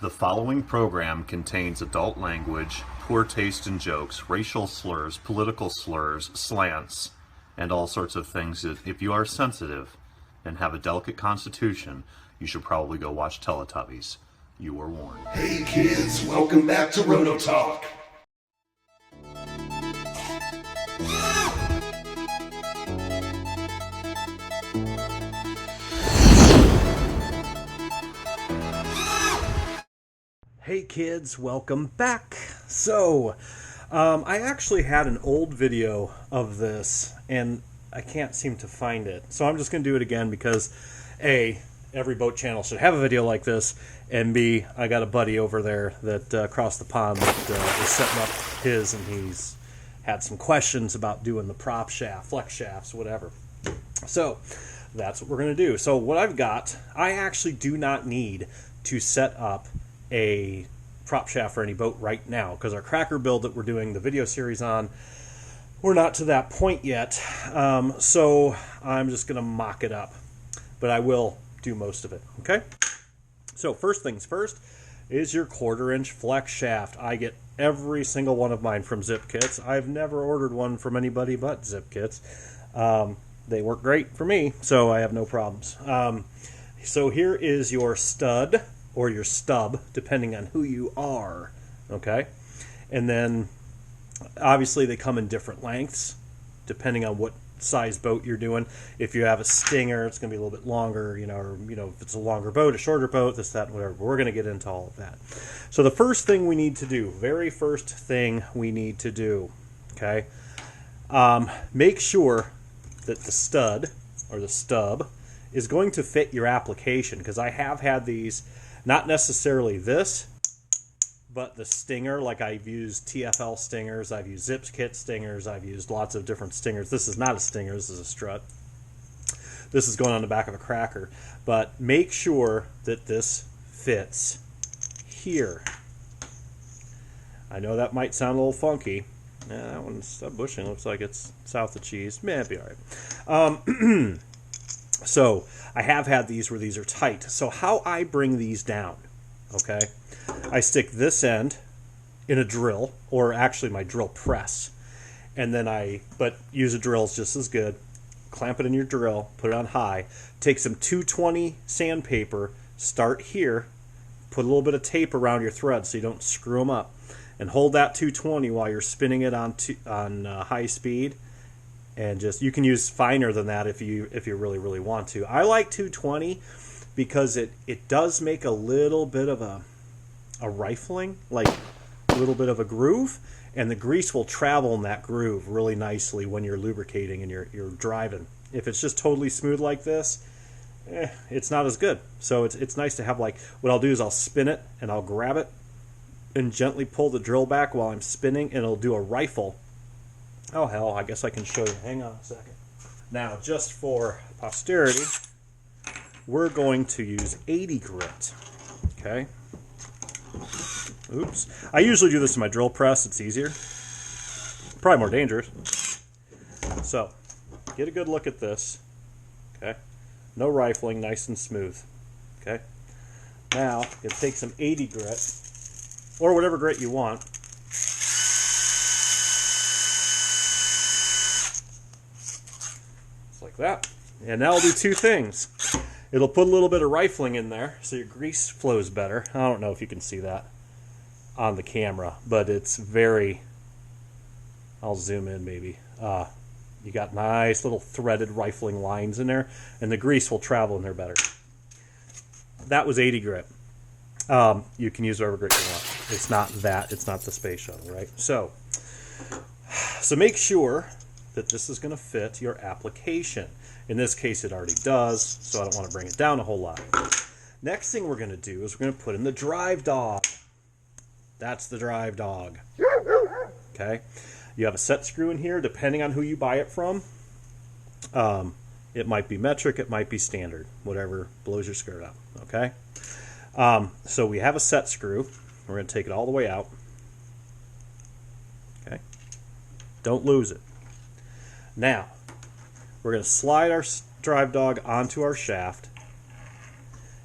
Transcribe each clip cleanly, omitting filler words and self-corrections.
The following program contains adult language, poor taste in jokes, racial slurs, political slurs, slants, and all sorts of things that if you are sensitive and have a delicate constitution, you should probably go watch Teletubbies. You were warned. Hey kids, welcome back to Roto Talk. Hey kids, welcome back. So, I actually had an old video of this and I can't seem to find it. So I'm just going to do it again because A, every boat channel should have a video like this, and B, I got a buddy over there that across the pond that is setting up his, and he's had some questions about doing the prop shaft, flex shafts, whatever. So that's what we're going to do. So what I've got, I actually do not need to set up a prop shaft for any boat right now because our cracker build that we're doing the video series on, we're not to that point yet. So I'm just going to mock it up, but I will do most of it. Okay. So first things first is your 1/4-inch flex shaft. I get every single one of mine from Zip Kits. I've never ordered one from anybody but Zip Kits. They work great for me, so I have no problems. So here is your stud or your stub, depending on who you are, okay? And then, obviously, they come in different lengths, depending on what size boat you're doing. If you have a stinger, it's going to be a little bit longer, or, if it's a longer boat, a shorter boat, this, that, and whatever. But we're going to get into all of that. So the first thing we need to do, very first thing we need to do, okay, make sure that the stud, or the stub, is going to fit your application, because I have had these. Not necessarily this, but the stinger. Like I've used TFL stingers, I've used Zip Kit stingers, I've used lots of different stingers. This is not a stinger, this is a strut. This is going on the back of a cracker. But make sure that this fits here. I know that might sound a little funky. Yeah, that one's bushing, looks like it's south of cheese. It'd be alright. So I have had these where these are tight. So how I bring these down, okay, I stick this end in a drill, or actually my drill press, and then but use a drill is just as good. Clamp it in your drill, put it on high, take some 220 sandpaper, start here, put a little bit of tape around your threads so you don't screw them up, and hold that 220 while you're spinning it on high speed. And just, you can use finer than that if you really want to. I like 220 because it does make a little bit of a rifling, like a little bit of a groove, and the grease will travel in that groove really nicely when you're lubricating and you're driving. If it's just totally smooth like this, it's not as good. So it's nice to have, like, what I'll do is I'll spin it and I'll grab it and gently pull the drill back while I'm spinning, and it'll do a rifle. Oh, hell, I guess I can show you. Hang on a second. Now, just for posterity, we're going to use 80 grit. Okay? Oops. I usually do this in my drill press. It's easier. Probably more dangerous. So, get a good look at this. Okay? No rifling, nice and smooth. Okay? Now, you take some 80 grit, or whatever grit you want. Like that. And that'll do two things. It'll put a little bit of rifling in there so your grease flows better. I don't know if you can see that on the camera, but it's very, I'll zoom in maybe. You got nice little threaded rifling lines in there, and the grease will travel in there better. That was 80 grit. You can use whatever grit you want. It's not the space shuttle, right? So make sure that this is going to fit your application. In this case, it already does, so I don't want to bring it down a whole lot. Next thing we're going to do is we're going to put in the drive dog. That's the drive dog. Okay? You have a set screw in here, depending on who you buy it from. It might be metric, it might be standard, whatever blows your skirt out. Okay? So we have a set screw. We're going to take it all the way out. Okay? Don't lose it. Now, we're going to slide our drive dog onto our shaft,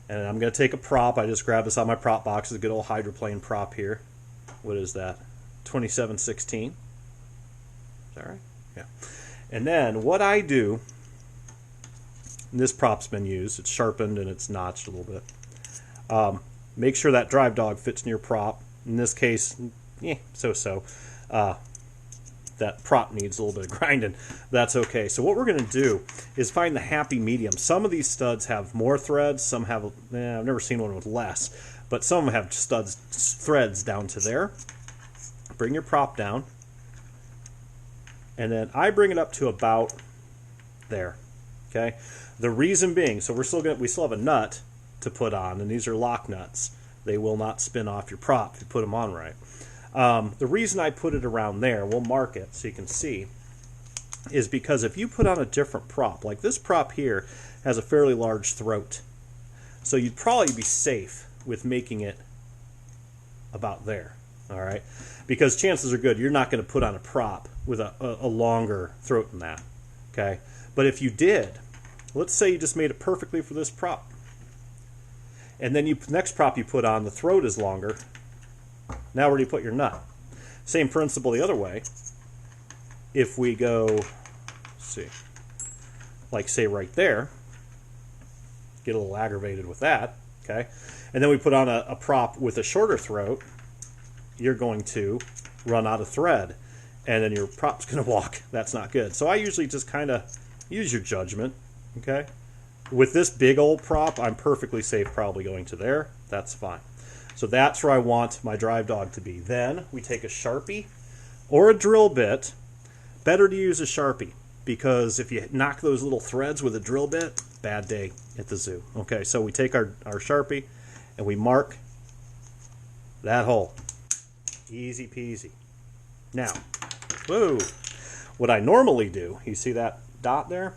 And I'm going to take a prop. I just grabbed this out of my prop box. It's a good old hydroplane prop here. What is that? 2716. Is that right? Yeah. And then what I do, and this prop's been used. It's sharpened and it's notched a little bit. Make sure that drive dog fits in your prop. In this case, so-so. That prop needs a little bit of grinding. That's okay. So what we're going to do is find the happy medium. Some of these studs have more threads. Some have, I've never seen one with less, but some of them have threads down to there. Bring your prop down. And then I bring it up to about there. Okay. The reason being, so we still have a nut to put on, and these are lock nuts. They will not spin off your prop if you put them on right. The reason I put it around there, we'll mark it so you can see, is because if you put on a different prop, like this prop here has a fairly large throat, so you'd probably be safe with making it about there, all right? Because chances are good you're not going to put on a prop with a longer throat than that, okay? But if you did, let's say you just made it perfectly for this prop, and then next prop you put on, the throat is longer. Now where do you put your nut? Same principle the other way. If we go, let's see, like say right there, get a little aggravated with that, okay? And then we put on a prop with a shorter throat, you're going to run out of thread, and then your prop's going to walk. That's not good. So I usually just kind of use your judgment, okay? With this big old prop, I'm perfectly safe probably going to there. That's fine. So that's where I want my drive dog to be. Then we take a Sharpie or a drill bit. Better to use a Sharpie, because if you knock those little threads with a drill bit, bad day at the zoo. Okay, so we take our Sharpie and we mark that hole. Easy peasy. Now, whoa, what I normally do, you see that dot there?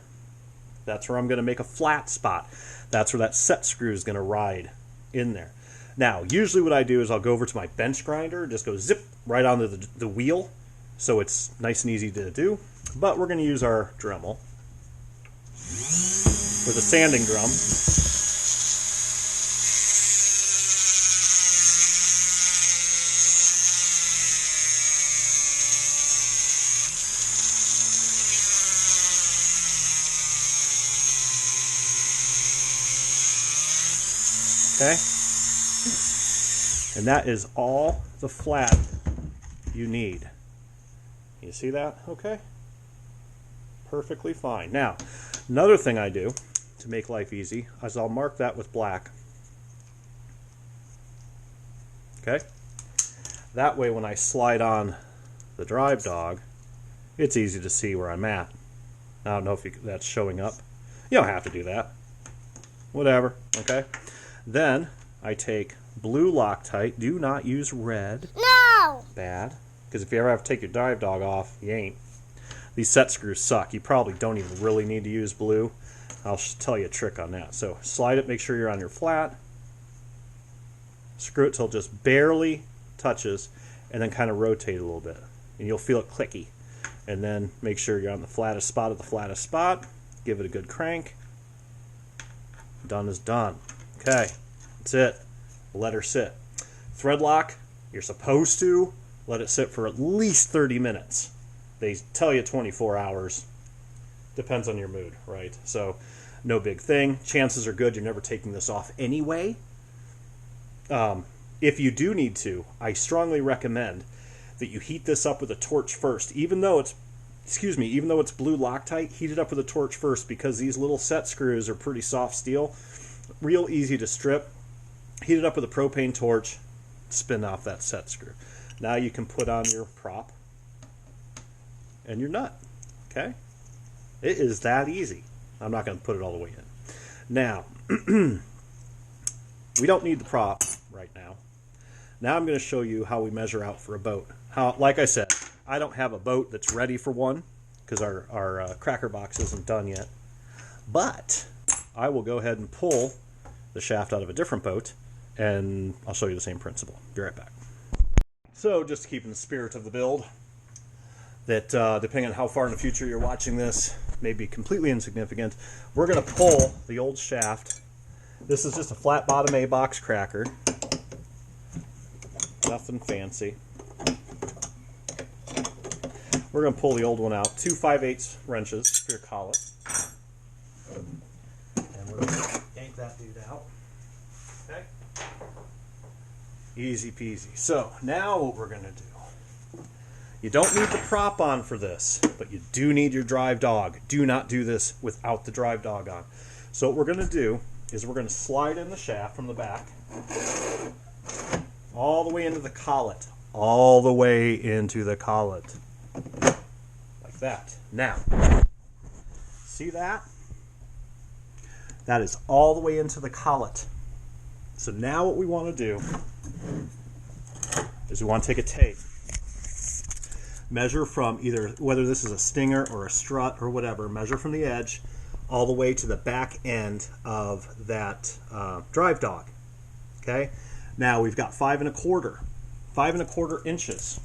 That's where I'm going to make a flat spot. That's where that set screw is going to ride in there. Now, usually what I do is I'll go over to my bench grinder, just go zip right onto the wheel, so it's nice and easy to do. But we're going to use our Dremel with a sanding drum. Okay? And that is all the flat you need. You see that? Okay? Perfectly fine. Now, another thing I do to make life easy is I'll mark that with black. Okay? That way when I slide on the drive dog, it's easy to see where I'm at. I don't know if that's showing up. You don't have to do that. Whatever. Okay? Then I take blue Loctite. Do not use red. No! Bad. Because if you ever have to take your drive dog off, you ain't. These set screws suck. You probably don't even really need to use blue. I'll tell you a trick on that. So slide it, make sure you're on your flat. Screw it till it just barely touches, and then kind of rotate a little bit. And you'll feel it clicky. And then make sure you're on the flattest spot of the flattest spot. Give it a good crank. Done is done. Okay, that's it. Let her sit. Thread lock, you're supposed to let it sit for at least 30 minutes. They tell you 24 hours. Depends on your mood, right? So, no big thing. Chances are good you're never taking this off anyway. If you do need to, I strongly recommend that you heat this up with a torch first. Even though it's blue Loctite, heat it up with a torch first, because these little set screws are pretty soft steel. Real easy to strip. Heat it up with a propane torch, spin off that set screw. Now you can put on your prop and your nut. Okay? It is that easy. I'm not going to put it all the way in. Now, we don't need the prop right now. Now I'm going to show you how we measure out for a boat. Like I said, I don't have a boat that's ready for one because our cracker box isn't done yet. But I will go ahead and pull the shaft out of a different boat, and I'll show you the same principle. Be right back. So, just to keep in the spirit of the build, that depending on how far in the future you're watching this, may be completely insignificant, we're going to pull the old shaft This is just a flat bottom A box cracker. Nothing fancy. We're going to pull the old one out. 2 5/8 wrenches for your collet. And we're going to yank that dude out. Okay? Easy peasy. So, now what we're going to do. You don't need the prop on for this, but you do need your drive dog. Do not do this without the drive dog on. So what we're going to do is we're going to slide in the shaft from the back all the way into the collet. All the way into the collet. Like that. Now, see that? That is all the way into the collet. So now what we want to do is we want to take a tape. Measure from either, whether this is a stinger or a strut or whatever, measure from the edge all the way to the back end of that drive dog. Okay? Now we've got 5 1/4 inches.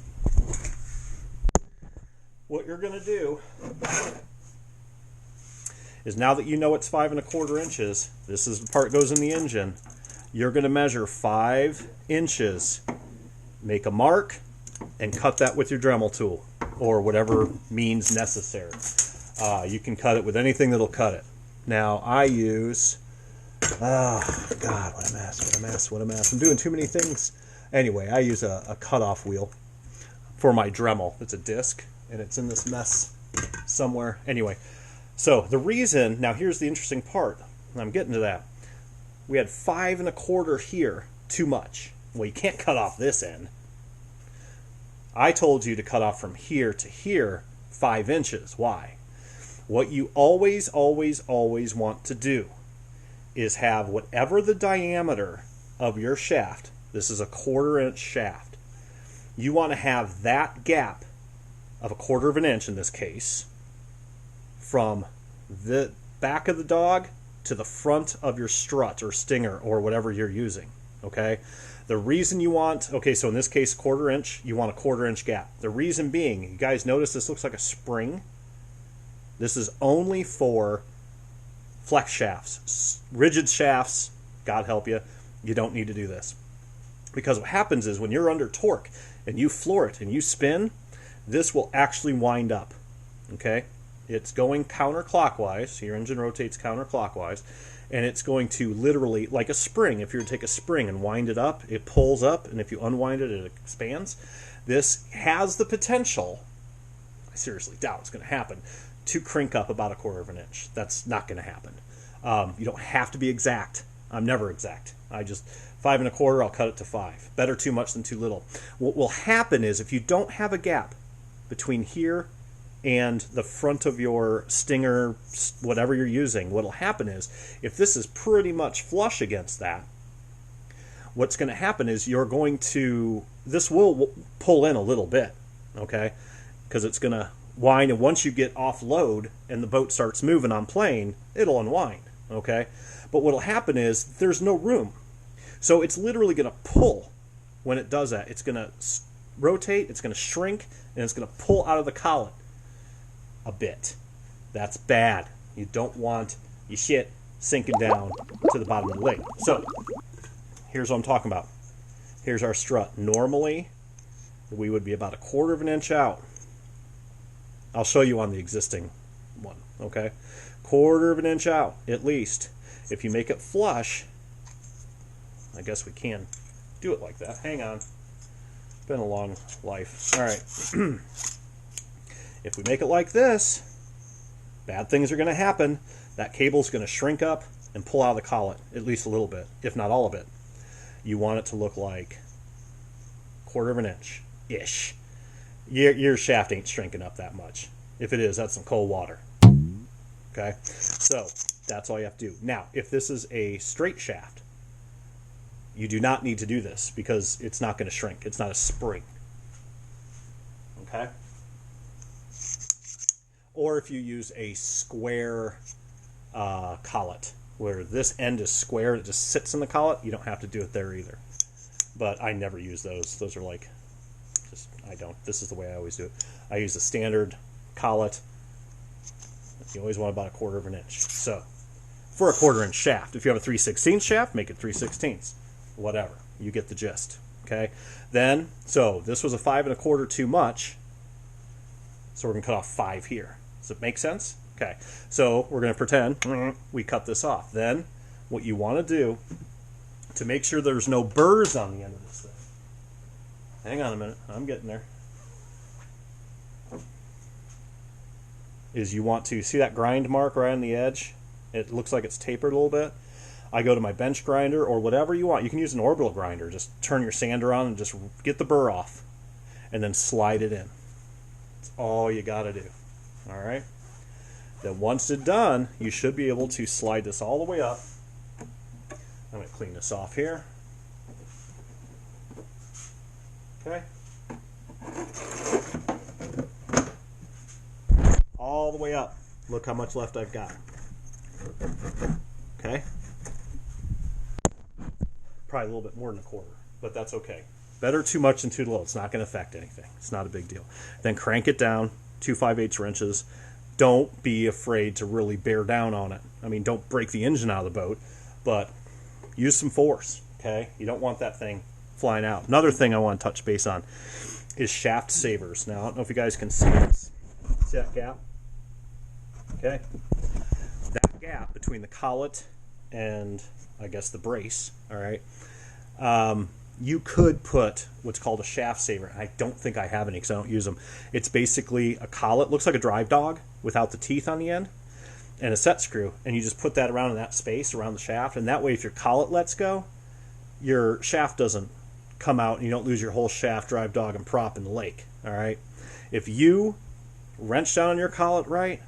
What you're going to do is, now that you know it's 5 1/4 inches, this is the part that goes in the engine. You're going to measure 5 inches, make a mark, and cut that with your Dremel tool or whatever means necessary. You can cut it with anything that'll cut it. Now I use, God, what a mess. I'm doing too many things. Anyway, I use a cutoff wheel for my Dremel. It's a disc, and it's in this mess somewhere. Anyway, so the reason, now here's the interesting part, and I'm getting to that. We had 5 1/4 here, too much. Well, you can't cut off this end. I told you to cut off from here to here 5 inches. Why? What you always want to do is have whatever the diameter of your shaft, this is a 1/4 inch shaft, you want to have that gap of 1/4 inch in this case from the back of the dog to the front of your strut or stinger or whatever you're using. Okay? The reason you want, okay, so in this case 1/4 inch, you want a 1/4 inch gap. The reason being, you guys notice this looks like a spring? This is only for flex shafts. Rigid shafts, God help you, you don't need to do this. Because what happens is when you're under torque and you floor it and you spin, this will actually wind up. Okay? It's going counterclockwise, so your engine rotates counterclockwise, and it's going to literally, like a spring, if you were to take a spring and wind it up, it pulls up, and if you unwind it, it expands. This has the potential, I seriously doubt it's going to happen, to crink up about 1/4 inch. That's not going to happen. You don't have to be exact. I'm never exact. I just, 5 1/4, I'll cut it to 5. Better too much than too little. What will happen is, if you don't have a gap between here and the front of your stinger, whatever you're using, what will happen is, if this is pretty much flush against that, what's going to happen is you're going to, this will pull in a little bit, okay? Because it's going to wind, and once you get off load and the boat starts moving on plane, it'll unwind, okay? But what'll happen is there's no room. So it's literally going to pull when it does that. It's going to rotate, it's going to shrink, and it's going to pull out of the collet a bit. That's bad. You don't want your shit sinking down to the bottom of the lake. So here's what I'm talking about. Here's our strut. Normally we would be about 1/4 inch out. I'll show you on the existing one, okay? 1/4 inch out at least. If you make it flush, I guess we can do it like that. Hang on. Been a long life. All right. If we make it like this, bad things are going to happen. That cable's going to shrink up and pull out of the collet, at least a little bit, if not all of it. You want it to look like 1/4 inch-ish. Your shaft ain't shrinking up that much. If it is, that's some cold water. Okay? So, that's all you have to do. Now, if this is a straight shaft, you do not need to do this because it's not going to shrink. It's not a spring. Okay? Or if you use a square collet, where this end is square, it just sits in the collet, you don't have to do it there either. But I never use those. Those are like, just, I don't. This is the way I always do it. I use a standard collet. You always want about 1/4 inch. So, for a 1/4 inch shaft. If you have a 3/16 shaft, make it 3/16. Whatever. You get the gist. Okay. Then, so this was a 5 1/4 too much. So we're going to cut off 5 here. Does it make sense? Okay. So we're going to pretend we cut this off. Then what you want to do to make sure there's no burrs on the end of this thing. Hang on a minute. I'm getting there. Is you want to see that grind mark right on the edge? It looks like it's tapered a little bit. I go to my bench grinder or whatever you want. You can use an orbital grinder. Just turn your sander on and just get the burr off and then slide it in. That's all you got to do. All right. Then once it's done, you should be able to slide this all the way up. I'm going to clean this off here. Okay. All the way up. Look how much left I've got. Okay. Probably a little bit more than a 1/4, but that's okay. Better too much than too little. It's not going to affect anything. It's not a big deal. Then crank it down, 2 5/8 wrenches. Don't be afraid to really bear down on it. I mean, don't break the engine out of the boat, but use some force, okay? You don't want that thing flying out. Another thing I want to touch base on is shaft savers. Now, I don't know if you guys can see this. See that gap? Okay. That gap between the collet and, I guess, the brace, all right? You could put what's called a shaft saver. I don't think I have any because I don't use them. It's basically a collet. Looks like a drive dog without the teeth on the end and a set screw. And you just put that around in that space around the shaft. And that way, if your collet lets go, your shaft doesn't come out and you don't lose your whole shaft, drive dog, and prop in the lake. All right? If you wrench down on your collet right,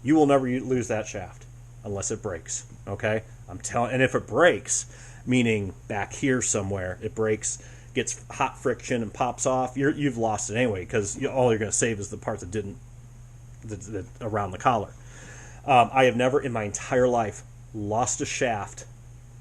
you will never lose that shaft unless it breaks. Okay? I'm telling. And if it breaks, meaning back here somewhere, it breaks, gets hot friction and pops off, you've lost it anyway because all you're going to save is the part that didn't, around the collar. I have never in my entire life lost a shaft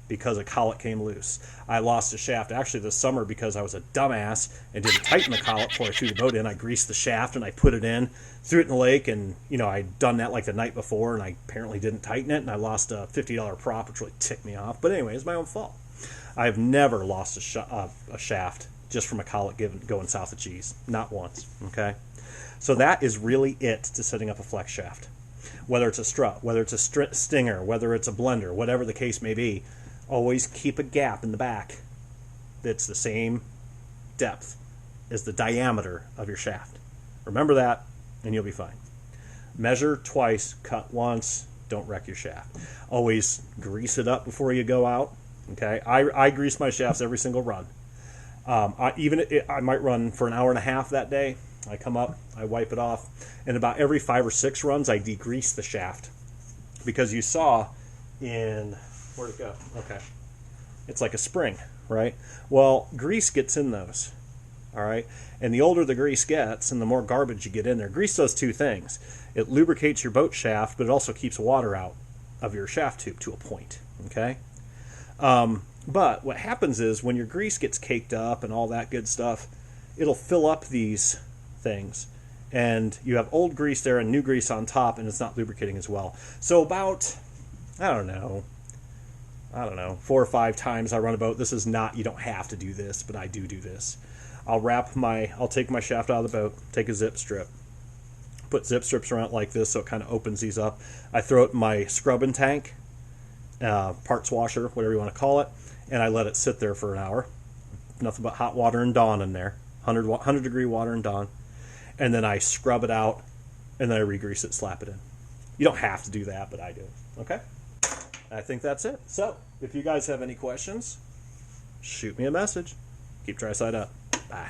because a collet came loose. I lost a shaft actually this summer because I was a dumbass and didn't tighten the collet before I threw the boat in. I greased the shaft and I put it in, threw it in the lake, and I'd done that like the night before and I apparently didn't tighten it and I lost a $50 prop, which really ticked me off. But anyway, it's my own fault. I've never lost a shaft just from a collet going south of cheese. Not once. Okay? So that is really it to setting up a flex shaft. Whether it's a strut, whether it's a stinger, whether it's a blender, whatever the case may be, always keep a gap in the back that's the same depth as the diameter of your shaft. Remember that, and you'll be fine. Measure twice, cut once, don't wreck your shaft. Always grease it up before you go out. Okay, I grease my shafts every single run. I might run for an hour and a half that day. I come up, I wipe it off, and about every 5 or 6 runs, I degrease the shaft because you saw in where'd it go? Okay, it's like a spring, right? Well, grease gets in those, all right. And the older the grease gets, and the more garbage you get in there, grease does 2 things. It lubricates your boat shaft, but it also keeps water out of your shaft tube to a point. Okay. But what happens is when your grease gets caked up and all that good stuff, it'll fill up these things. And you have old grease there and new grease on top, and it's not lubricating as well. So about, I don't know, 4 or 5 times I run a boat. This is not, you don't have to do this, but I do this. I'll take my shaft out of the boat, take a zip strip, put zip strips around it like this so it kind of opens these up. I throw it in my scrubbing tank, parts washer, whatever you want to call it, and I let it sit there for an hour. Nothing but hot water and Dawn in there, 100 degree water and Dawn. And then I scrub it out, and then I re-grease it, slap it in. You don't have to do that, but I do. Okay? I think that's it. So, if you guys have any questions, shoot me a message. Keep dry side up. Bye.